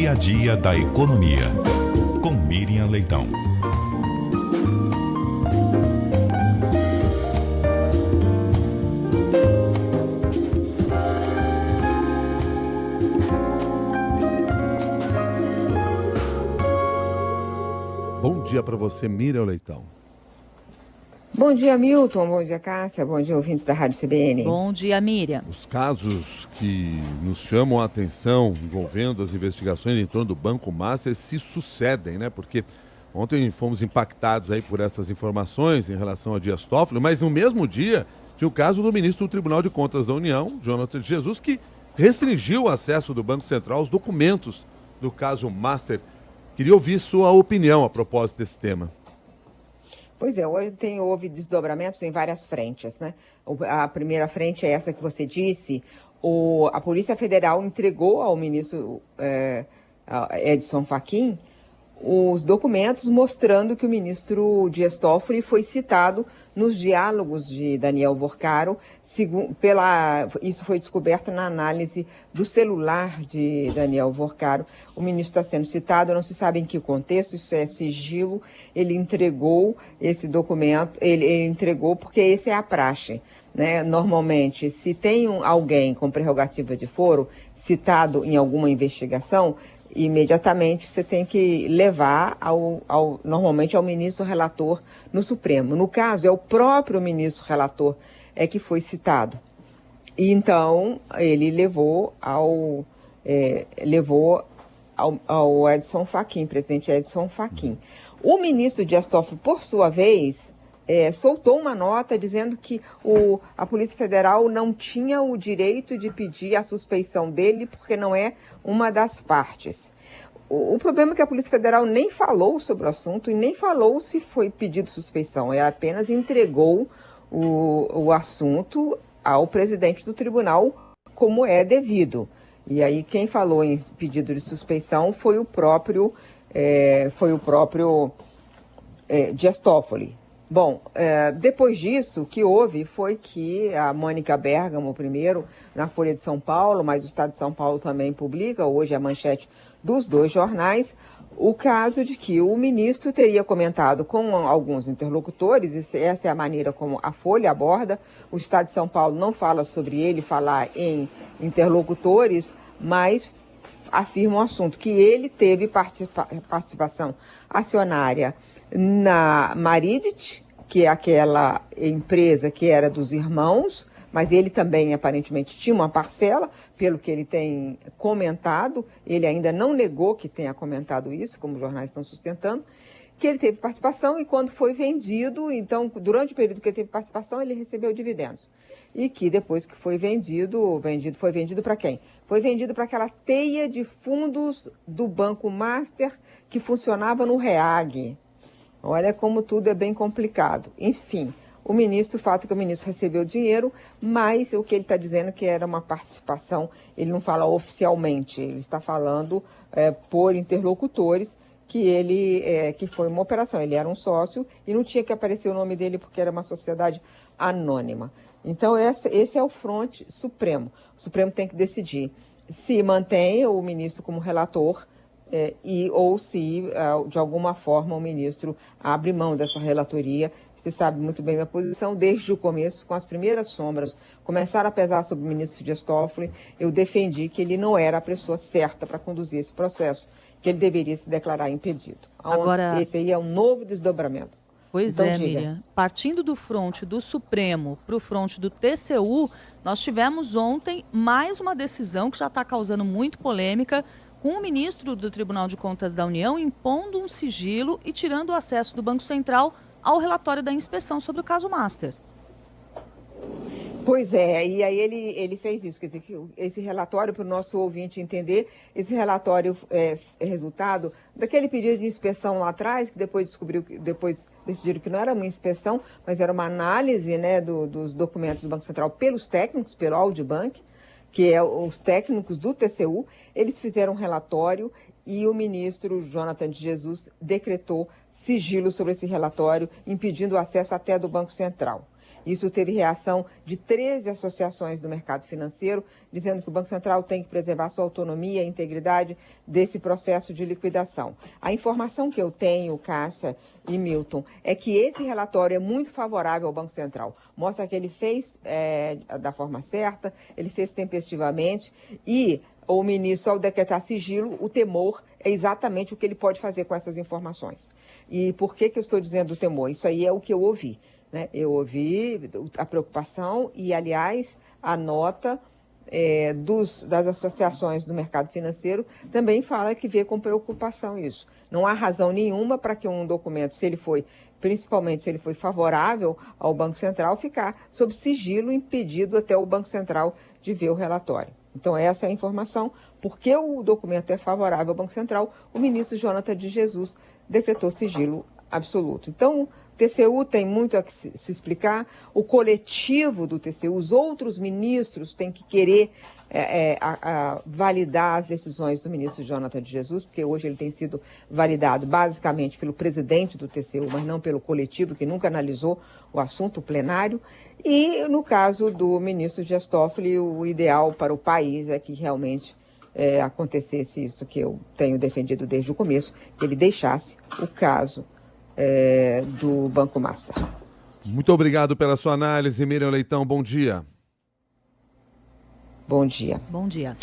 dia a dia da economia. Com Miriam Leitão. Bom dia para você, Miriam Leitão. Bom dia, Milton. Bom dia, Cássia. Bom dia, ouvintes da Rádio CBN. Bom dia, Miriam. Os casos que nos chamam a atenção envolvendo as investigações em torno do Banco Master se sucedem, né? Porque ontem fomos impactados aí por essas informações em relação a Dias Toffoli, mas no mesmo dia tinha o caso do ministro do Tribunal de Contas da União, Jonathan de Jesus, que restringiu o acesso do Banco Central aos documentos do caso Master. Queria ouvir sua opinião a propósito desse tema. Pois é, houve desdobramentos em várias frentes, né? A primeira frente é essa que você disse. A Polícia Federal entregou ao ministro Edson Fachin os documentos mostrando que o ministro Dias Toffoli foi citado nos diálogos de Daniel Vorcaro. Isso foi descoberto na análise do celular de Daniel Vorcaro. O ministro está sendo citado, não se sabe em que contexto, isso é sigilo. Ele entregou esse documento, ele entregou porque essa é a praxe, né? Normalmente, se tem alguém com prerrogativa de foro citado em alguma investigação, imediatamente você tem que levar normalmente ao ministro relator no Supremo. No caso, é o próprio ministro relator que foi citado. E então, ele levou ao Edson Fachin, presidente Edson Fachin. O ministro Dias Toffoli, por sua vez, soltou uma nota dizendo que a Polícia Federal não tinha o direito de pedir a suspeição dele porque não é uma das partes. O problema é que a Polícia Federal nem falou sobre o assunto e nem falou se foi pedido suspeição. Ela apenas entregou o assunto ao presidente do tribunal como é devido. E aí quem falou em pedido de suspeição foi o próprio Dias Toffoli. Bom, depois disso, o que houve foi que a Mônica Bergamo, primeiro, na Folha de São Paulo, mas o Estado de São Paulo também publica, hoje a manchete dos dois jornais, o caso de que o ministro teria comentado com alguns interlocutores, essa é a maneira como a Folha aborda, o Estado de São Paulo não fala sobre ele, falar em interlocutores, mas afirma o assunto, que ele teve participação acionária na Maridit, que é aquela empresa que era dos irmãos, mas ele também aparentemente tinha uma parcela, pelo que ele tem comentado, ele ainda não negou que tenha comentado isso, como os jornais estão sustentando, que ele teve participação e quando foi vendido, então, durante o período que ele teve participação, ele recebeu dividendos. E que depois que foi vendido para quem? Foi vendido para aquela teia de fundos do Banco Master que funcionava no REAG. Olha como tudo é bem complicado. Enfim, o fato é que o ministro recebeu dinheiro, mas o que ele está dizendo é que era uma participação, ele não fala oficialmente, ele está falando por interlocutores que foi uma operação. Ele era um sócio e não tinha que aparecer o nome dele porque era uma sociedade anônima. Então, esse é o fronte supremo. O Supremo tem que decidir se mantém o ministro como relator ou se, de alguma forma, o ministro abre mão dessa relatoria. Você sabe muito bem minha posição, desde o começo, com as primeiras sombras, começaram a pesar sobre o ministro Dias Toffoli, eu defendi que ele não era a pessoa certa para conduzir esse processo, que ele deveria se declarar impedido. Agora, esse aí é um novo desdobramento. Pois então, é, diga. Miriam. Partindo do fronte do Supremo para o fronte do TCU, nós tivemos ontem mais uma decisão que já está causando muito polêmica, com o ministro do Tribunal de Contas da União impondo um sigilo e tirando o acesso do Banco Central ao relatório da inspeção sobre o caso Master. Pois é, e aí ele fez isso, quer dizer, que esse relatório, para o nosso ouvinte entender, esse relatório é resultado daquele pedido de inspeção lá atrás, que depois decidiram que não era uma inspeção, mas era uma análise, né, dos documentos do Banco Central pelos técnicos, pelo Audibank, que é os técnicos do TCU. Eles fizeram um relatório e o ministro Jonathan de Jesus decretou sigilo sobre esse relatório, impedindo o acesso até do Banco Central. Isso teve reação de 13 associações do mercado financeiro, dizendo que o Banco Central tem que preservar sua autonomia e integridade desse processo de liquidação. A informação que eu tenho, Cássia e Milton, é que esse relatório é muito favorável ao Banco Central. Mostra que ele fez da forma certa, ele fez tempestivamente e o ministro, ao decretar sigilo, o temor é exatamente o que ele pode fazer com essas informações. E por que eu estou dizendo o temor? Isso aí é o que eu ouvi, né? Eu ouvi a preocupação e, aliás, a nota das associações do mercado financeiro também fala que vê com preocupação isso. Não há razão nenhuma para que um documento, principalmente se ele foi favorável ao Banco Central, ficar sob sigilo, impedido até o Banco Central de ver o relatório. Então, essa é a informação. Porque o documento é favorável ao Banco Central, o ministro Jonathan de Jesus decretou sigilo absoluto. Então, o TCU tem muito a se explicar, o coletivo do TCU, os outros ministros têm que querer validar as decisões do ministro Jonathan de Jesus, porque hoje ele tem sido validado basicamente pelo presidente do TCU, mas não pelo coletivo, que nunca analisou o assunto, o plenário. E, no caso do ministro Dias Toffoli, o ideal para o país é que realmente acontecesse isso que eu tenho defendido desde o começo, que ele deixasse o caso do Banco Master. Muito obrigado pela sua análise, Miriam Leitão. Bom dia. Bom dia. Bom dia.